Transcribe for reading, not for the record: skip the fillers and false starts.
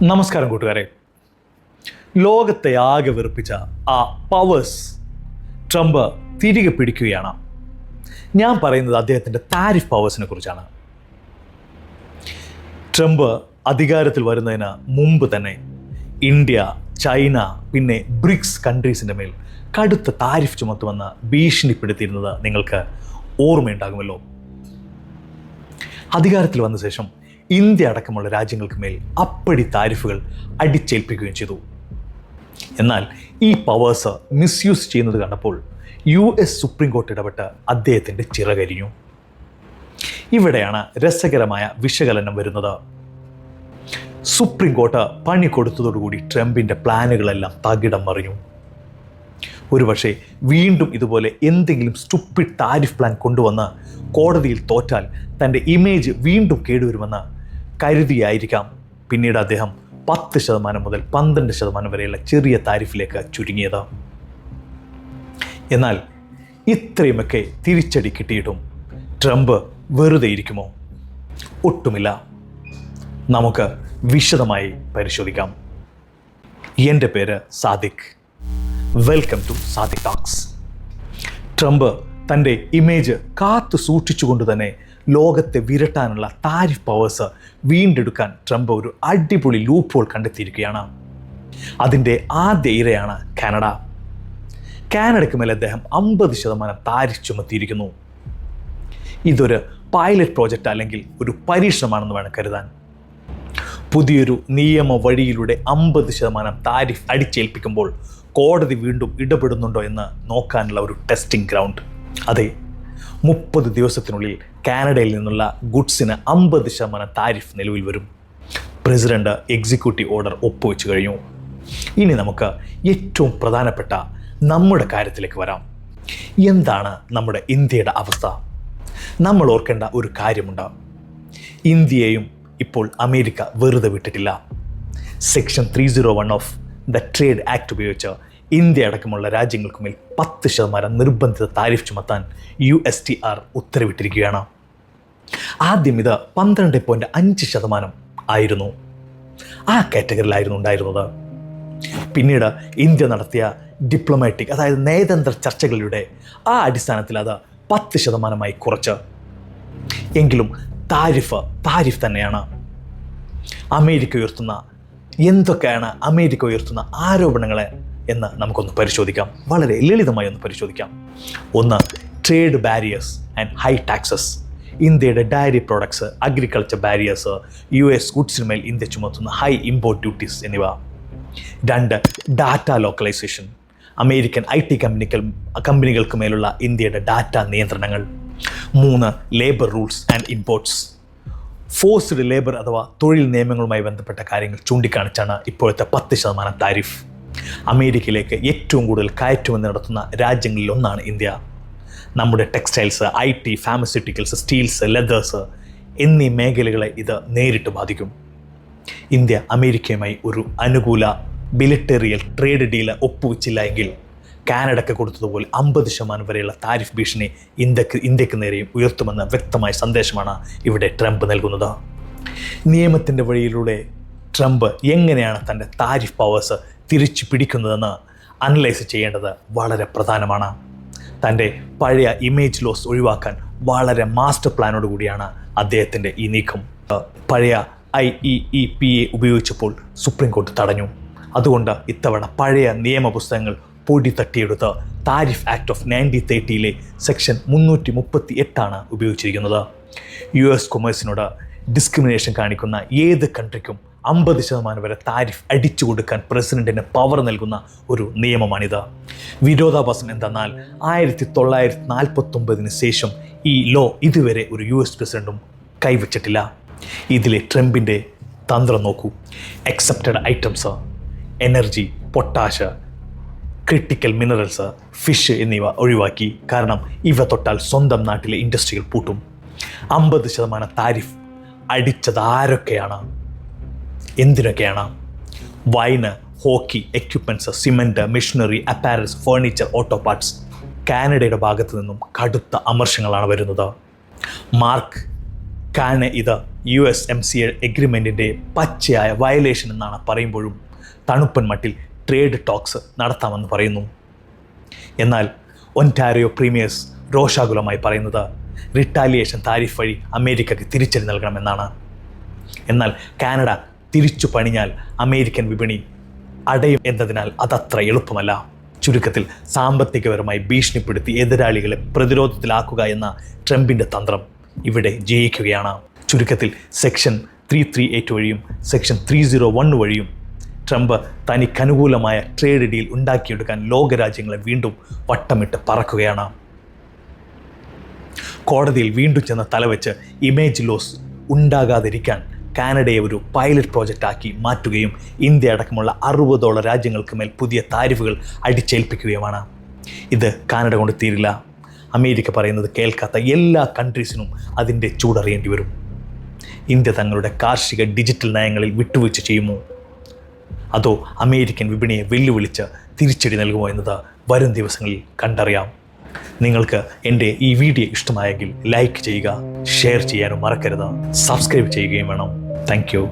നമസ്കാരം കൂട്ടുകാരെ. ലോകത്തെ ആകെ വെറുപ്പിച്ച ആ പവേഴ്സ് ട്രംപ് തിരികെ പിടിക്കുകയാണ്. ഞാൻ പറയുന്നത് അദ്ദേഹത്തിൻ്റെ താരിഫ് പവേഴ്സിനെ കുറിച്ചാണ്. ട്രംപ് അധികാരത്തിൽ വരുന്നതിന് മുമ്പ് തന്നെ ഇന്ത്യ, ചൈന, പിന്നെ ബ്രിക്സ് കൺട്രീസിൻ്റെ മേൽ കടുത്ത താരിഫ് ചുമത്തുമെന്ന് ഭീഷണിപ്പെടുത്തിയിരുന്നത് നിങ്ങൾക്ക് ഓർമ്മയുണ്ടാകുമല്ലോ. അധികാരത്തിൽ വന്ന ശേഷം ഇന്ത്യ അടക്കമുള്ള രാജ്യങ്ങൾക്ക് മേൽ അപ്പടി താരിഫുകൾ അടിച്ചേൽപ്പിക്കുകയും ചെയ്തു. എന്നാൽ ഈ പവേഴ്സ് മിസ്യൂസ് ചെയ്യുന്നത് കണ്ടപ്പോൾ US സുപ്രീം കോർട്ട് ഇടപെട്ട് അദ്ദേഹത്തിൻ്റെ ചിറകരിഞ്ഞു. ഇവിടെയാണ് രസകരമായ വിശകലനം വരുന്നത്. സുപ്രീം കോർട്ട് പണി കൊടുത്തതോടുകൂടി ട്രംപിൻ്റെ പ്ലാനുകളെല്ലാം തകിടം മറിഞ്ഞു. ഒരുപക്ഷെ വീണ്ടും ഇതുപോലെ എന്തെങ്കിലും സ്റ്റുപ്പിഡ് താരിഫ് പ്ലാൻ കൊണ്ടുവന്ന് കോടതിയിൽ തോറ്റാൽ തൻ്റെ ഇമേജ് വീണ്ടും കേടുവരുമെന്ന് കരുതിയായിരിക്കാം പിന്നീട് അദ്ദേഹം 10% മുതൽ 12% വരെയുള്ള ചെറിയ താരിഫിലേക്ക് ചുരുങ്ങിയത്. എന്നാൽ ഇത്രയുമൊക്കെ തിരിച്ചടി കിട്ടിയിട്ടും ട്രംപ് വെറുതെ ഇരിക്കുമോ? ഒട്ടുമില്ല. നമുക്ക് വിശദമായി പരിശോധിക്കാം. എൻ്റെ പേര് Sadiq. Welcome to Sadiq talks. Trump തൻ്റെ ഇമേജ് കാത്തു സൂക്ഷിച്ചുകൊണ്ട് തന്നെ ലോകത്തെ വിരട്ടാനുള്ള താരിഫ് പവേഴ്സ് വീണ്ടെടുക്കാൻ ട്രംപ് ഒരു അടിപൊളി ലൂപ്പ് ഹോൾ കണ്ടെത്തിയിരിക്കുകയാണ്. അതിൻ്റെ ആദ്യ ഇരയാണ് കാനഡ. കാനഡയ്ക്ക് മേലെ അദ്ദേഹം 50% താരിഫ് ചുമത്തിയിരിക്കുന്നു. ഇതൊരു പൈലറ്റ് പ്രോജക്റ്റ് അല്ലെങ്കിൽ ഒരു പരീക്ഷണമാണെന്ന് വേണം കരുതാൻ. പുതിയൊരു നിയമ വഴിയിലൂടെ 50% താരിഫ് അടിച്ചേൽപ്പിക്കുമ്പോൾ കോടതി വീണ്ടും ഇടപെടുന്നുണ്ടോ എന്ന് നോക്കാനുള്ള ഒരു ടെസ്റ്റിംഗ് ഗ്രൗണ്ട്. അതെ, 30 ദിവസത്തിനുള്ളിൽ കാനഡയിൽ നിന്നുള്ള ഗുഡ്സിന് 50% താരിഫ് നിലവിൽ വരും. പ്രസിഡന്റ് എക്സിക്യൂട്ടീവ് ഓർഡർ ഒപ്പുവെച്ച് കഴിഞ്ഞു. ഇനി നമുക്ക് ഏറ്റവും പ്രധാനപ്പെട്ട നമ്മുടെ കാര്യത്തിലേക്ക് വരാം. എന്താണ് നമ്മുടെ ഇന്ത്യയുടെ അവസ്ഥ? നമ്മൾ ഓർക്കേണ്ട ഒരു കാര്യമുണ്ട്. ഇന്ത്യയെയും ഇപ്പോൾ അമേരിക്ക വെറുതെ വിട്ടിട്ടില്ല. Section 301 of the trade act ഉപയോഗിച്ച് ഇന്ത്യ അടക്കമുള്ള രാജ്യങ്ങൾക്ക് മേൽ 10% നിർബന്ധിത താരിഫ് ചുമത്താൻ USTR ഉത്തരവിട്ടിരിക്കുകയാണ്. ആദ്യം ഇത് 12.5% ആയിരുന്നു. ആ കാറ്റഗറിയിലായിരുന്നു ഉണ്ടായിരുന്നത്. പിന്നീട് ഇന്ത്യ നടത്തിയ ഡിപ്ലോമാറ്റിക്, അതായത് നയതന്ത്ര ചർച്ചകളിലൂടെ ആ അടിസ്ഥാനത്തിൽ അത് 10% കുറച്ച്. എങ്കിലും താരിഫ് തന്നെയാണ്. അമേരിക്ക ഉയർത്തുന്ന എന്തൊക്കെയാണ് അമേരിക്ക ഉയർത്തുന്ന ആരോപണങ്ങളെ എന്ന് നമുക്കൊന്ന് പരിശോധിക്കാം. വളരെ ലളിതമായി ഒന്ന് പരിശോധിക്കാം. ഒന്ന്, trade barriers and high taxes. ഇന്ത്യയുടെ dairy products, agriculture barriers, US ഗുഡ്സിന് മേൽ ഇന്ത്യ ചുമത്തുന്ന ഹൈ ഇമ്പോർട്ട് ഡ്യൂട്ടീസ് എന്നിവ. 2, ഡാറ്റ ലോക്കലൈസേഷൻ. അമേരിക്കൻ IT കമ്പനികൾക്ക് മേലുള്ള ഇന്ത്യയുടെ ഡാറ്റ നിയന്ത്രണങ്ങൾ. 3, labour rules and imports. Forced labour അഥവാ തൊഴിൽ നിയമങ്ങളുമായി ബന്ധപ്പെട്ട കാര്യങ്ങൾ ചൂണ്ടിക്കാണിച്ചാണ് ഇപ്പോഴത്തെ 10% താരിഫ്. അമേരിക്കയിലേക്ക് ഏറ്റവും കൂടുതൽ കയറ്റുമതി നടത്തുന്ന രാജ്യങ്ങളിൽ ഒന്നാണ് ഇന്ത്യ. നമ്മുടെ textiles, IT, pharmaceuticals, steels, leathers എന്നീ മേഖലകളെ ഇത് നേരിട്ട് ബാധിക്കും. ഇന്ത്യ അമേരിക്കയുമായി ഒരു അനുകൂല ബിലിറ്ററിയൽ ട്രേഡ് ഡീൽ ഒപ്പുവെച്ചില്ല എങ്കിൽ കാനഡയ്ക്ക് കൊടുത്തതുപോലെ 50% വരെയുള്ള താരിഫ് ഭീഷണി ഇന്ത്യക്ക് നേരെയും ഉയർത്തുമെന്ന വ്യക്തമായ സന്ദേശമാണ് ഇവിടെ ട്രംപ് നൽകുന്നത്. നിയമത്തിൻ്റെ വഴിയിലൂടെ ട്രംപ് എങ്ങനെയാണ് തൻ്റെ താരിഫ് പവേഴ്സ് തിരിച്ചു പിടിക്കുന്നതെന്ന് അനലൈസ് ചെയ്യേണ്ടത് വളരെ പ്രധാനമാണ്. തൻ്റെ പഴയ ഇമേജ് ലോസ് ഒഴിവാക്കാൻ വളരെ മാസ്റ്റർ പ്ലാനോട് കൂടിയാണ് അദ്ദേഹത്തിൻ്റെ ഈ നീക്കം. പഴയ IEEPA ഉപയോഗിച്ചപ്പോൾ സുപ്രീം കോടതി തടഞ്ഞു. അതുകൊണ്ട് ഇത്തവണ പഴയ നിയമപുസ്തകങ്ങൾ പൊടി തട്ടിയെടുത്ത് താരിഫ് ആക്ട് ഓഫ് 1930 സെക്ഷൻ 338 ഉപയോഗിച്ചിരിക്കുന്നത്. US കൊമേഴ്സിനോട് ഡിസ്ക്രിമിനേഷൻ കാണിക്കുന്ന ഏത് കൺട്രിക്കും 50% വരെ താരിഫ് അടിച്ചു കൊടുക്കാൻ പ്രസിഡന്റിന് പവർ നൽകുന്ന ഒരു നിയമമാണിത്. വിരോധാഭാസം എന്തെന്നാൽ 1949 ശേഷം ഈ ലോ ഇതുവരെ ഒരു US പ്രസിഡന്റും കൈവച്ചിട്ടില്ല. ഇതിലെ ട്രംപിൻ്റെ തന്ത്രം നോക്കൂ. Excepted items, energy, potash, critical minerals, fish എന്നിവ ഒഴിവാക്കി. കാരണം ഇവ തൊട്ടാൽ സ്വന്തം നാട്ടിലെ ഇൻഡസ്ട്രികൾ പൂട്ടും. 50% താരിഫ് അടിച്ചത് ആരൊക്കെയാണ്? എന്തിനൊക്കെയാണ്? വൈന്, hockey equipments, cement, machinery, apparels, furniture, auto parts. കാനഡയുടെ ഭാഗത്തു നിന്നും കടുത്ത അമർഷങ്ങളാണ് വരുന്നത്. മാർക്ക് കാരണം ഇത് USMCA എഗ്രിമെൻറ്റിൻ്റെ പച്ചയായ വയലേഷൻ എന്നാണ് പറയുമ്പോഴും തണുപ്പൻ മട്ടിൽ ട്രേഡ് ടോക്സ് നടത്താമെന്ന് പറയുന്നു. എന്നാൽ ഒൻറ്റാരിയോ പ്രീമിയേഴ്സ് രോഷാകുലമായി പറയുന്നത് റിട്ടാലിയേഷൻ താരിഫ് വഴി അമേരിക്കയ്ക്ക് തിരിച്ചടി നൽകണമെന്നാണ്. എന്നാൽ കാനഡ തിരിച്ചു പണിഞ്ഞാൽ അമേരിക്കൻ വിപണി അടയും എന്നതിനാൽ അതത്ര എളുപ്പമല്ല. ചുരുക്കത്തിൽ സാമ്പത്തികപരമായി ഭീഷണിപ്പെടുത്തി എതിരാളികളെ പ്രതിരോധത്തിലാക്കുക എന്ന ട്രംപിൻ്റെ തന്ത്രം ഇവിടെ ജയിക്കുകയാണ്. ചുരുക്കത്തിൽ സെക്ഷൻ 338 വഴിയും സെക്ഷൻ 301 വഴിയും ട്രംപ് തനിക്കനുകൂലമായ ട്രേഡ് ഡീൽ ഉണ്ടാക്കിയെടുക്കാൻ ലോകരാജ്യങ്ങളെ വീണ്ടും വട്ടമിട്ട് പറക്കുകയാണ്. കോടതിയിൽ വീണ്ടും ചെന്ന് തലവെച്ച് ഇമേജ് ലോസ് ഉണ്ടാകാതിരിക്കാൻ കാനഡയെ ഒരു പൈലറ്റ് പ്രോജക്റ്റാക്കി മാറ്റുകയും ഇന്ത്യ അടക്കമുള്ള 60 രാജ്യങ്ങൾക്ക് മേൽ പുതിയ താരിഫുകൾ അടിച്ചേൽപ്പിക്കുകയുമാണ്. ഇത് കാനഡ കൊണ്ട് തീരില്ല. അമേരിക്ക പറയുന്നത് കേൾക്കാത്ത എല്ലാ കൺട്രീസിനും അതിൻ്റെ ചൂടറിയേണ്ടി വരും. ഇന്ത്യ തങ്ങളുടെ കാർഷിക ഡിജിറ്റൽ നയങ്ങളിൽ വിട്ടുവീഴ്ച ചെയ്യുമോ, അതോ അമേരിക്കൻ വിപണിയെ വെല്ലുവിളിച്ച് തിരിച്ചടി നൽകുമോ എന്നത് വരും ദിവസങ്ങളിൽ കണ്ടറിയാം. നിങ്ങൾക്ക് എൻ്റെ ഈ വീഡിയോ ഇഷ്ടമായെങ്കിൽ ലൈക്ക് ചെയ്യുക, ഷെയർ ചെയ്യാനും മറക്കരുത്. സബ്സ്ക്രൈബ് ചെയ്യുകയും വേണം. Thank you.